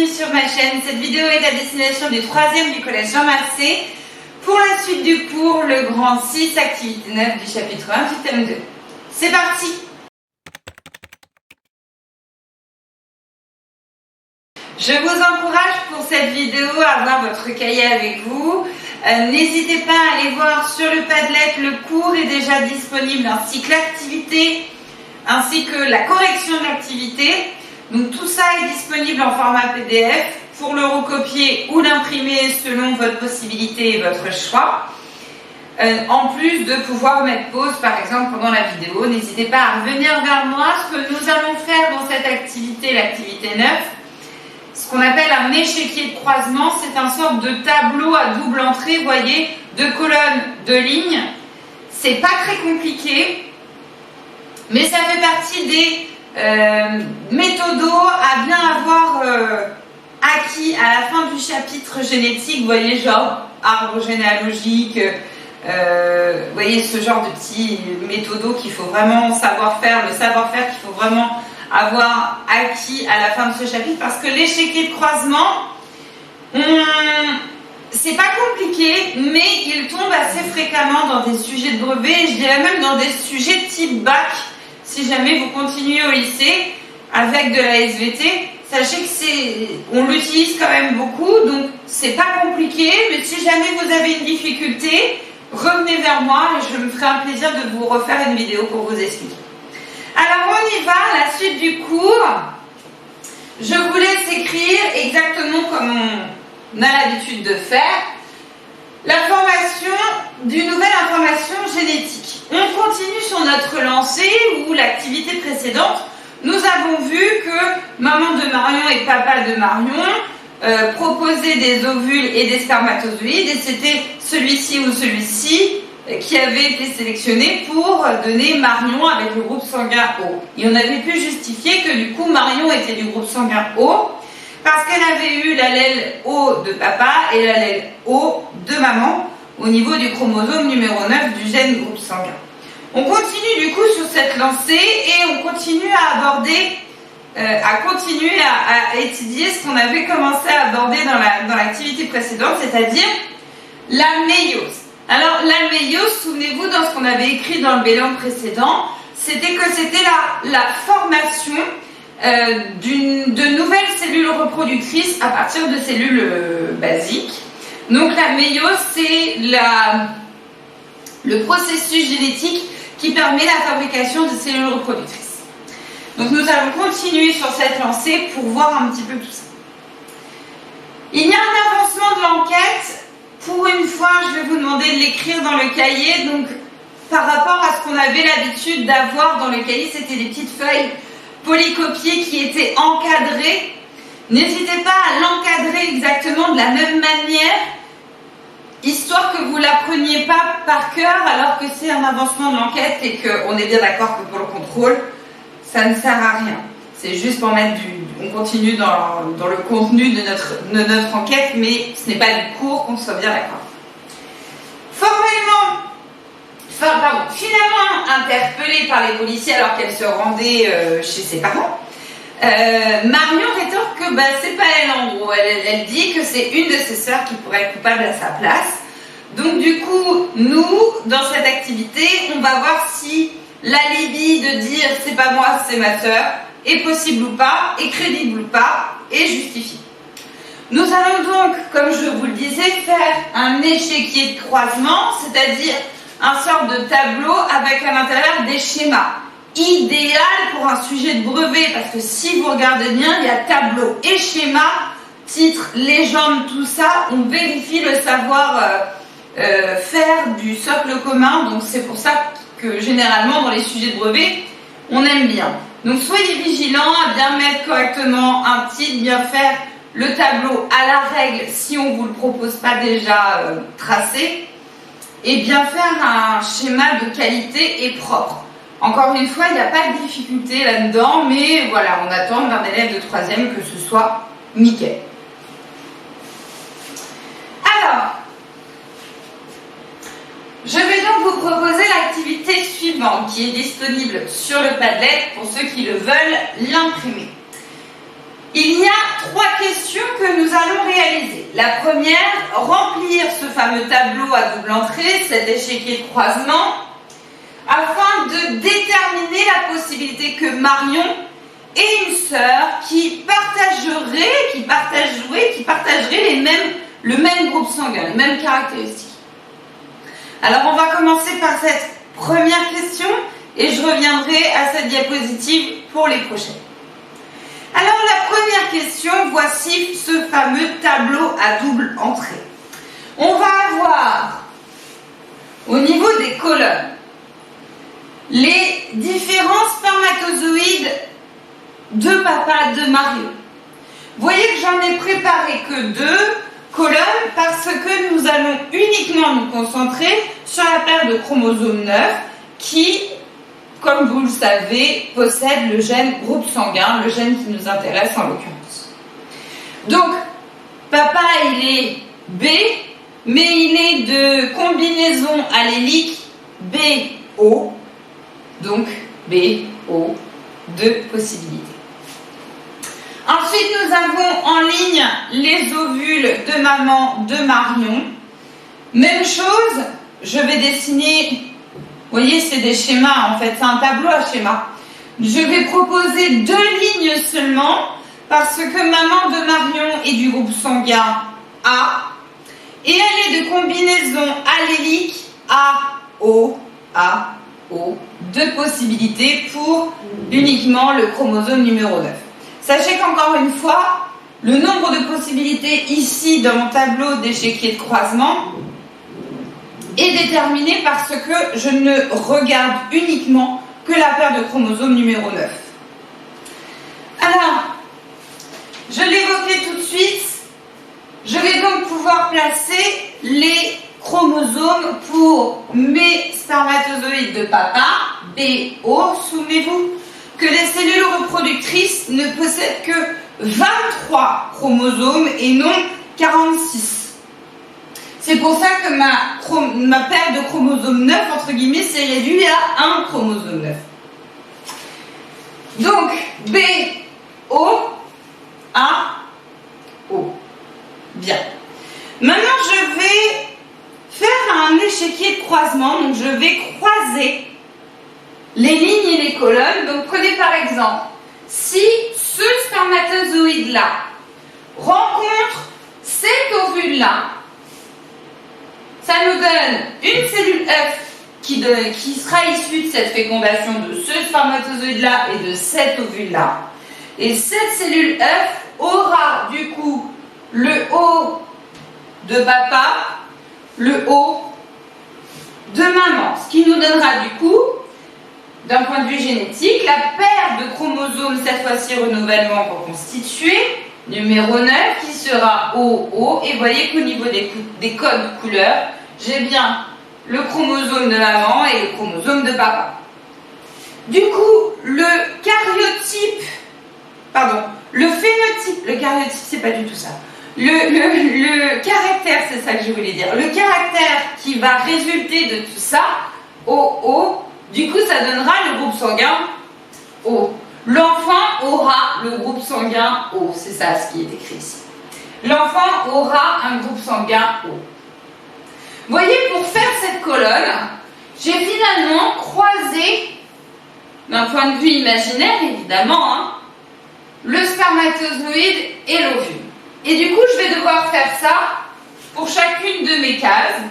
bienvenue sur ma chaîne. Cette vidéo est à destination du 3e du collège Jean Massé pour la suite du cours, le grand 6, activité 9 du chapitre 1 du thème 2. C'est parti! Je vous encourage pour cette vidéo à avoir votre cahier avec vous. N'hésitez pas à aller voir sur le Padlet, le cours est déjà disponible ainsi que l'activité, ainsi que la correction de l'activité. Donc tout ça est disponible en format PDF pour le recopier ou l'imprimer selon votre possibilité et votre choix. En plus de pouvoir mettre pause par exemple pendant la vidéo, n'hésitez pas à revenir vers moi. Ce que nous allons faire dans cette activité, l'activité 9, ce qu'on appelle un échiquier de croisement, c'est un sorte de tableau à double entrée, vous voyez, de colonnes, de lignes. C'est pas très compliqué, mais ça fait partie des méthodos à bien avoir acquis à la fin du chapitre génétique, vous voyez, genre arbre généalogique, vous voyez ce genre de petits méthodos qu'il faut vraiment savoir faire, le savoir-faire qu'il faut vraiment avoir acquis à la fin de ce chapitre, parce que l'échiquier de croisement, c'est pas compliqué, mais il tombe assez fréquemment dans des sujets de brevet, et je dirais même dans des sujets type bac. Si jamais vous continuez au lycée avec de la SVT, sachez que on l'utilise quand même beaucoup, donc c'est pas compliqué, mais si jamais vous avez une difficulté, revenez vers moi et je me ferai un plaisir de vous refaire une vidéo pour vous expliquer. Alors on y va, la suite du cours. Je vous laisse écrire exactement comme on a l'habitude de faire la formation d'une nouvelle information génétique. On continue sur notre lancée où l'activité précédente, nous avons vu que maman de Marion et papa de Marion proposaient des ovules et des spermatozoïdes, et c'était celui-ci ou celui-ci qui avait été sélectionné pour donner Marion avec le groupe sanguin O. Et on avait pu justifier que du coup Marion était du groupe sanguin O parce qu'elle avait eu l'allèle O de papa et l'allèle O de maman au niveau du chromosome numéro 9 du gène groupe sanguin. On continue du coup sur cette lancée et on continue à aborder, à étudier ce qu'on avait commencé à aborder dans l'activité précédente, c'est-à-dire la méiose. Alors la méiose, souvenez-vous, dans ce qu'on avait écrit dans le bilan précédent, c'était la formation de nouvelles cellules reproductrices à partir de cellules basiques. Donc la méiose, c'est le processus génétique qui permet la fabrication de cellules reproductrices. Donc nous allons continuer sur cette lancée pour voir un petit peu tout ça. Il y a un avancement de l'enquête. Pour une fois, je vais vous demander de l'écrire dans le cahier. Donc par rapport à ce qu'on avait l'habitude d'avoir dans le cahier, c'était des petites feuilles polycopiées qui étaient encadrées. N'hésitez pas à l'encadrer exactement de la même manière, histoire que vous ne l'appreniez pas par cœur alors que c'est un avancement de l'enquête et qu'on est bien d'accord que pour le contrôle, ça ne sert à rien. C'est juste pour mettre on continue dans le contenu de notre enquête, mais ce n'est pas du cours, qu'on soit bien d'accord. Finalement interpellée par les policiers alors qu'elle se rendait chez ses parents, Marion rétorque que c'est pas elle en gros. Elle dit que c'est une de ses sœurs qui pourrait être coupable à sa place. Donc du coup, nous, dans cette activité, on va voir si l'alibi de dire c'est pas moi, c'est ma sœur est possible ou pas, est crédible ou pas, et justifié. Nous allons donc, comme je vous le disais, faire un échiquier de croisement, c'est-à-dire un sorte de tableau avec à l'intérieur des schémas. Idéal pour un sujet de brevet, parce que si vous regardez bien, il y a tableau et schéma, titre, légende, tout ça, on vérifie le savoir faire du socle commun, donc c'est pour ça que généralement dans les sujets de brevet, on aime bien. Donc soyez vigilants à bien mettre correctement un titre, bien faire le tableau à la règle si on ne vous le propose pas déjà tracé, et bien faire un schéma de qualité et propre. Encore une fois, il n'y a pas de difficulté là-dedans, mais voilà, on attend d'un élève de 3e que ce soit nickel. Alors, je vais donc vous proposer l'activité suivante qui est disponible sur le Padlet pour ceux qui le veulent l'imprimer. Il y a 3 questions que nous allons réaliser. La première, remplir ce fameux tableau à double entrée, cet échiquier de croisement, afin de déterminer la possibilité que Marion ait une sœur qui partagerait le même groupe sanguin, les mêmes caractéristiques. Alors on va commencer par cette première question et je reviendrai à cette diapositive pour les prochaines. Alors la première question, voici ce fameux tableau à double entrée. On va avoir au niveau des colonnes les différents spermatozoïdes de papa de Marion. Vous voyez que j'en ai préparé que 2 colonnes parce que nous allons uniquement nous concentrer sur la paire de chromosomes 9 qui, comme vous le savez, possède le gène groupe sanguin, le gène qui nous intéresse en l'occurrence. Donc, papa, il est B, mais il est de combinaison allélique BO, donc BO, 2 possibilités. Ensuite, nous avons en ligne les ovules de maman de Marion. Même chose, je vais dessiner. Vous voyez, c'est des schémas en fait, c'est un tableau à schéma. Je vais proposer 2 lignes seulement parce que maman de Marion est du groupe sanguin A et elle est de combinaison allélique AO, 2 possibilités pour uniquement le chromosome numéro 9. Sachez qu'encore une fois, le nombre de possibilités ici dans mon tableau d'échiquier de croisement est déterminé parce que je ne regarde uniquement que la paire de chromosomes numéro 9. Alors, je l'évoquais tout de suite, je vais donc pouvoir placer les chromosomes pour mes spermatozoïdes de papa, BO. Souvenez-vous que les cellules reproductrices ne possèdent que 23 chromosomes et non 46. C'est pour ça que ma paire de chromosomes 9, entre guillemets, s'est réduite à un chromosome 9. Donc, B, O, A, O. Bien. Maintenant, je vais faire un échiquier de croisement. Donc, je vais croiser les lignes et les colonnes. Donc, prenez par exemple, si ce spermatozoïde-là rencontre cet ovule-là, ça nous donne une cellule œuf qui sera issue de cette fécondation de ce spermatozoïde-là et de cet ovule-là. Et cette cellule œuf aura du coup le O de papa, le O de maman. Ce qui nous donnera du coup, d'un point de vue génétique, la paire de chromosomes, cette fois-ci renouvellement reconstitué, numéro 9, qui sera OO. Et vous voyez qu'au niveau des codes couleurs, j'ai bien le chromosome de maman et le chromosome de papa. Du coup, le caractère, c'est pas du tout ça. Le caractère, c'est ça que je voulais dire. Le caractère qui va résulter de tout ça, OO, du coup, ça donnera le groupe sanguin O. L'enfant aura le groupe sanguin O. C'est ça ce qui est écrit ici. L'enfant aura un groupe sanguin O. Vous voyez, pour faire cette colonne, j'ai finalement croisé, d'un point de vue imaginaire évidemment, le spermatozoïde et l'ovule. Et du coup, je vais devoir faire ça pour chacune de mes cases,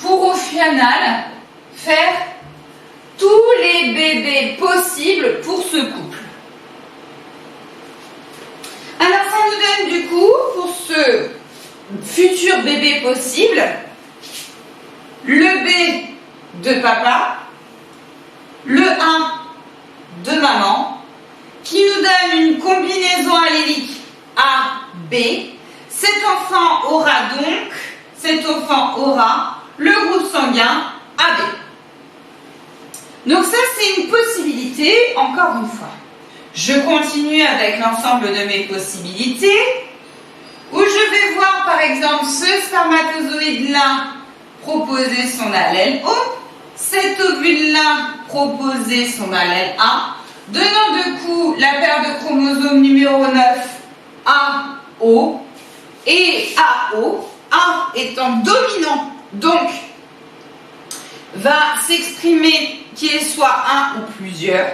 pour au final faire tous les bébés possibles pour ce couple. Alors, ça nous donne du coup, pour ce futur bébé possible, le B de papa, le 1 de maman, qui nous donne une combinaison allélique A-B. Cet enfant aura le groupe sanguin AB. Donc ça, c'est une possibilité, encore une fois. Je continue avec l'ensemble de mes possibilités, où je vais voir par exemple ce spermatozoïde-là proposer son allèle O, cet ovule-là proposer son allèle A, donnant du coup la paire de chromosomes numéro 9, AO, et AO, A étant dominant, donc va s'exprimer qu'il soit un ou plusieurs.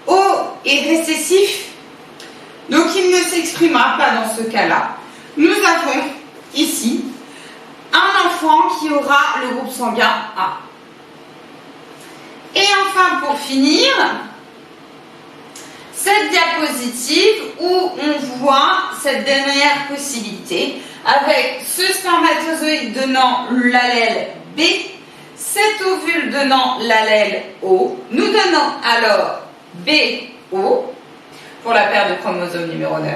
O est récessif, donc il ne s'exprimera pas dans ce cas-là. Nous avons ici un enfant qui aura le groupe sanguin A. Et enfin, pour finir, cette diapositive où on voit cette dernière possibilité avec ce spermatozoïde donnant l'allèle B, cet ovule donnant l'allèle O, nous donnons alors BO pour la paire de chromosomes numéro 9.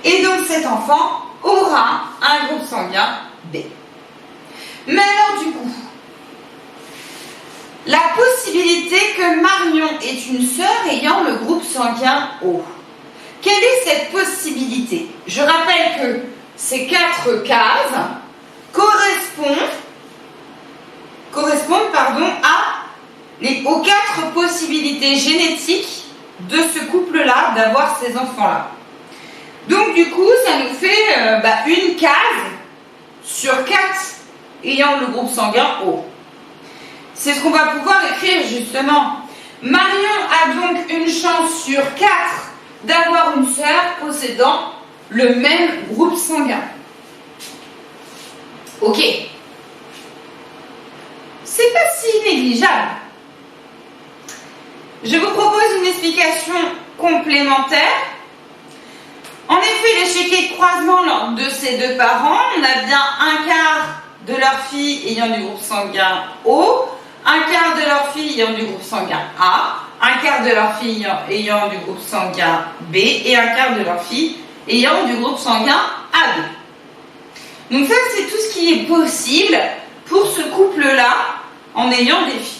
Et donc cet enfant aura un groupe sanguin B. Mais alors du coup, la possibilité que Marion ait une sœur ayant le groupe sanguin O. Quelle est cette possibilité? Je rappelle que ces 4 cases correspondent aux 4 possibilités génétiques de ce couple-là d'avoir ces enfants-là. Donc du coup, ça nous fait une case sur 4 ayant le groupe sanguin O. C'est ce qu'on va pouvoir écrire justement. Marion a donc une chance sur 4 d'avoir une sœur possédant le même groupe sanguin. Ok. C'est pas si négligeable. Je vous propose une explication complémentaire. En effet, l'échiquier de croisement de ces deux parents, on a bien un quart de leur fille ayant du groupe sanguin O, un quart de leur fille ayant du groupe sanguin A, un quart de leur fille ayant du groupe sanguin B et un quart de leur fille ayant du groupe sanguin AB. Donc ça, c'est tout ce qui est possible pour ce couple-là en ayant des filles.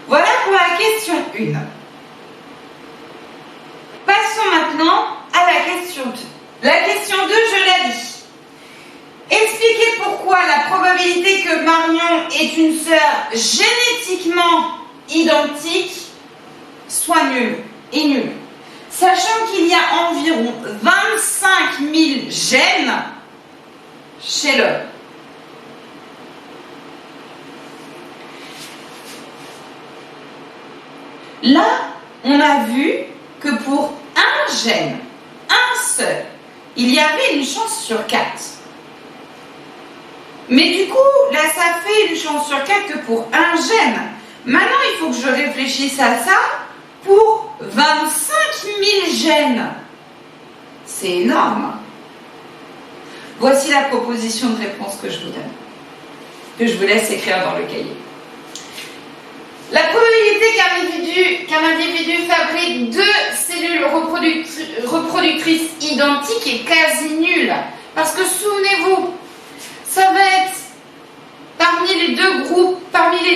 Voilà pour la question 1. Passons maintenant à la question 2. La question 2, je l'ai dit. Expliquez pourquoi la probabilité que Marion ait une sœur génétiquement identique soit nulle et nulle. Sachant qu'il y a environ 25 000 gènes chez l'homme. Là, on a vu que pour un gène, un seul, il y avait une chance sur 4. Mais du coup, là, ça fait une chance sur 4 que pour un gène. Maintenant, il faut que je réfléchisse à ça pour 25 000 gènes. C'est énorme. Voici la proposition de réponse que je vous donne, que je vous laisse écrire dans le cahier. La probabilité qu'un individu fabrique 2 cellules reproductrices identiques est quasi nulle. Parce que souvenez-vous, ça va être parmi les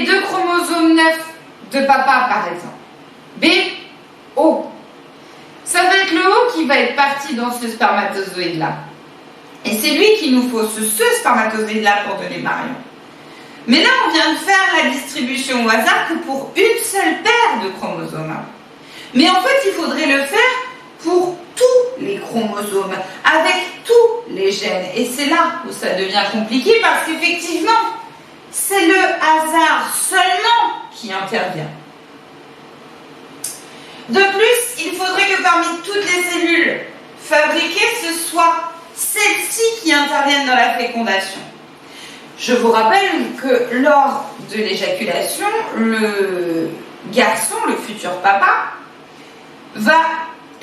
deux chromosomes 9 de papa par exemple. B, O. Ça va être le O qui va être parti dans ce spermatozoïde-là. Et c'est lui qu'il nous faut, ce spermatozoïde-là pour donner Marion. Mais là, on vient de faire la distribution au hasard que pour une seule paire de chromosomes. Mais en fait, il faudrait le faire pour tous les chromosomes, avec tous les gènes. Et c'est là où ça devient compliqué parce qu'effectivement, c'est le hasard seulement qui intervient. De plus, il faudrait que parmi toutes les cellules fabriquées, ce soit celles-ci qui interviennent dans la fécondation. Je vous rappelle que lors de l'éjaculation, le garçon, le futur papa, va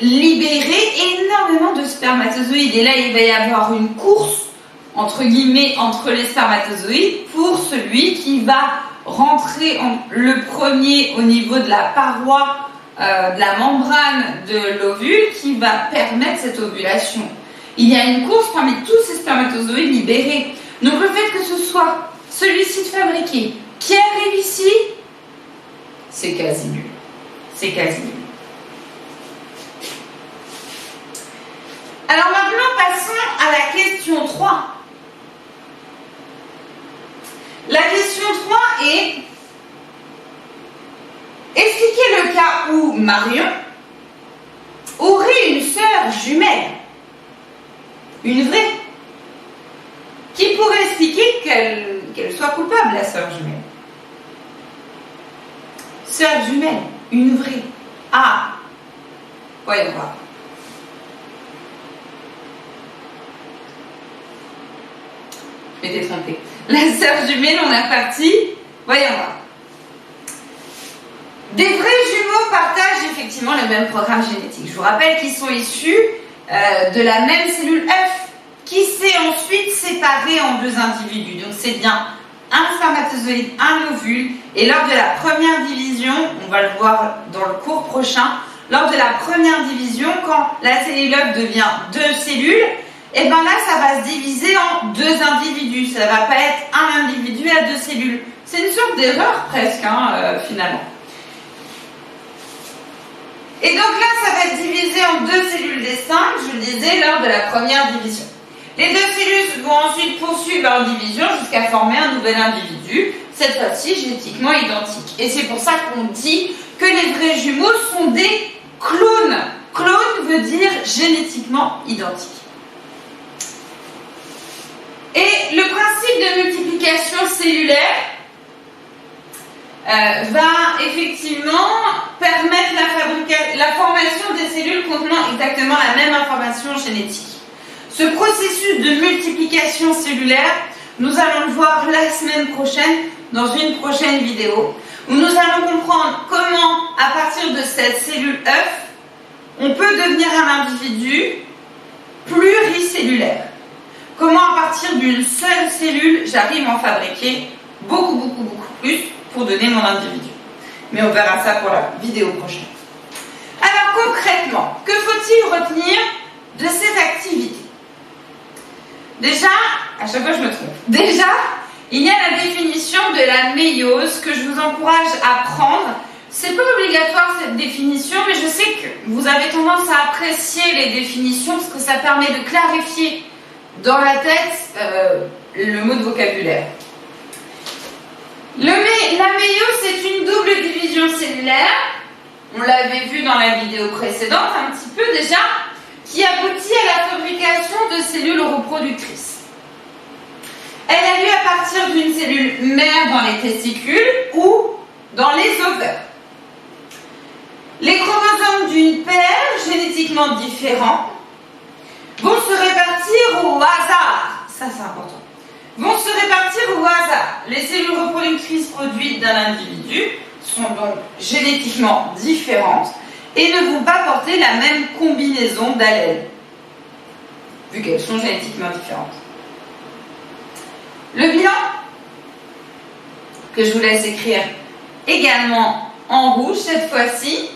libérer énormément de spermatozoïdes. Et là, il va y avoir une course, entre guillemets, entre les spermatozoïdes pour celui qui va rentrer le premier au niveau de la paroi, de la membrane de l'ovule qui va permettre cette ovulation. Il y a une course parmi tous ces spermatozoïdes libérés. Donc le fait que ce soit celui-ci de fabriqué qui arrive ici, c'est quasi nul. C'est quasi nul. Alors maintenant, passons à la question 3. La question 3 est: Expliquez le cas où Marion aurait une sœur jumelle, une vraie, qui pourrait expliquer qu'elle soit coupable, la sœur jumelle. Sœur jumelle, une vraie. Ah, voyons voir. Je m'étais trompée. La sœur jumelle, on est parti. Voyons voir. Des vrais jumeaux partagent effectivement le même programme génétique. Je vous rappelle qu'ils sont issus de la même cellule œuf qui s'est ensuite séparée en deux individus. Donc c'est bien un spermatozoïde, un ovule. Et lors de la première division, on va le voir dans le cours prochain, lors de la première division, quand la cellule œuf devient deux cellules, et bien là, ça va se diviser en deux individus. Ça ne va pas être un individu à deux cellules. C'est une sorte d'erreur presque, finalement. Et donc là, ça va être divisé en deux cellules distinctes, je le disais, lors de la première division. Les deux cellules vont ensuite poursuivre leur division jusqu'à former un nouvel individu, cette fois-ci génétiquement identique. Et c'est pour ça qu'on dit que les vrais jumeaux sont des clones. Clone veut dire génétiquement identique. Et le principe de multiplication cellulaire va effectivement permettre la formation des cellules contenant exactement la même information génétique. Ce processus de multiplication cellulaire, nous allons le voir la semaine prochaine dans une prochaine vidéo, où nous allons comprendre comment, à partir de cette cellule œuf, on peut devenir un individu pluricellulaire. Comment, à partir d'une seule cellule, j'arrive à en fabriquer beaucoup plus pour donner mon individu. Mais on verra ça pour la vidéo prochaine. Alors concrètement, que faut-il retenir de cette activité? Déjà, à chaque fois je me trompe. Déjà, il y a la définition de la méiose que je vous encourage à prendre. C'est pas obligatoire cette définition, mais je sais que vous avez tendance à apprécier les définitions parce que ça permet de clarifier dans la tête le mot de vocabulaire. La méiose, c'est une double division cellulaire, on l'avait vu dans la vidéo précédente un petit peu déjà, qui aboutit à la fabrication de cellules reproductrices. Elle a lieu à partir d'une cellule mère dans les testicules ou dans les ovaires. Les chromosomes d'une paire génétiquement différents vont se répartir au hasard. Ça, c'est important. Vont se répartir au hasard. Les cellules reproductrices produites d'un individu sont donc génétiquement différentes et ne vont pas porter la même combinaison d'allèles, vu qu'elles sont génétiquement différentes. Le bilan, que je vous laisse écrire également en rouge cette fois-ci,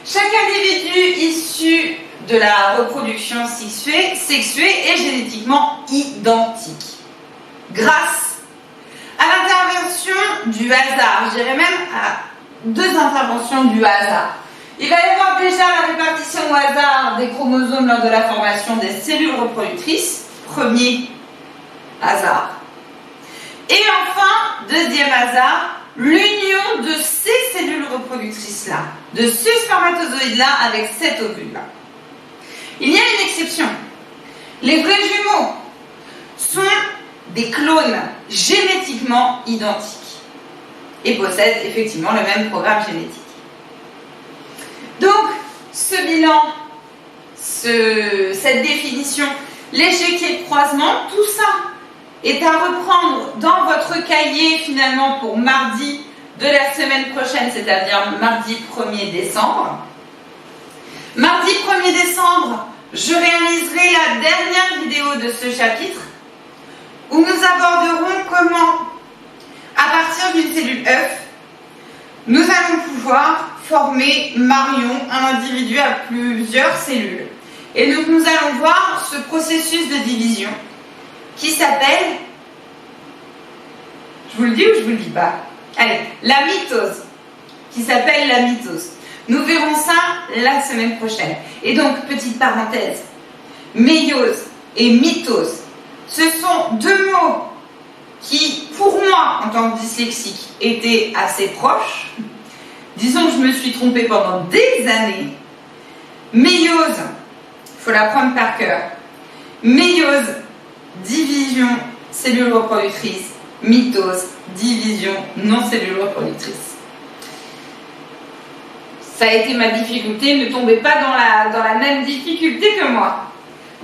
chaque individu issu de la reproduction sexuée est génétiquement identique. Grâce à l'intervention du hasard, je dirais même à deux interventions du hasard. Il va y avoir déjà la répartition au hasard des chromosomes lors de la formation des cellules reproductrices, premier hasard. Et enfin, deuxième hasard, l'union de ces cellules reproductrices-là, de ce spermatozoïde-là avec cet ovule-là. Il y a une exception. Les vrais jumeaux sont des clones génétiquement identiques et possèdent effectivement le même programme génétique. Donc, ce bilan, cette définition, l'échiquier de croisement, tout ça est à reprendre dans votre cahier finalement pour mardi de la semaine prochaine, c'est-à-dire mardi 1er décembre. Mardi 1er décembre, je réaliserai la dernière vidéo de ce chapitre où nous aborderons comment, à partir d'une cellule œuf, nous allons pouvoir former Marion, un individu à plusieurs cellules. Et donc nous allons voir ce processus de division qui s'appelle, je vous le dis ou je vous le dis pas? Allez, la mitose, qui s'appelle la mitose. Nous verrons ça la semaine prochaine. Et donc, petite parenthèse, méiose et mitose, ce sont deux mots qui, pour moi, en tant que dyslexique, étaient assez proches, Disons que je me suis trompée pendant des années. Méiose, il faut l'apprendre par cœur. Méiose, division cellule reproductrice. Mitose, division non cellule reproductrice. Ça a été ma difficulté, ne tombez pas dans la même difficulté que moi.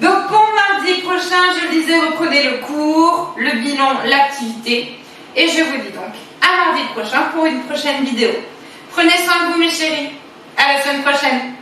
Donc pour mardi prochain, je le disais, reprenez le cours, le bilan, l'activité. Et je vous dis donc à mardi prochain pour une prochaine vidéo. Prenez soin de vous mes chéris. À la semaine prochaine.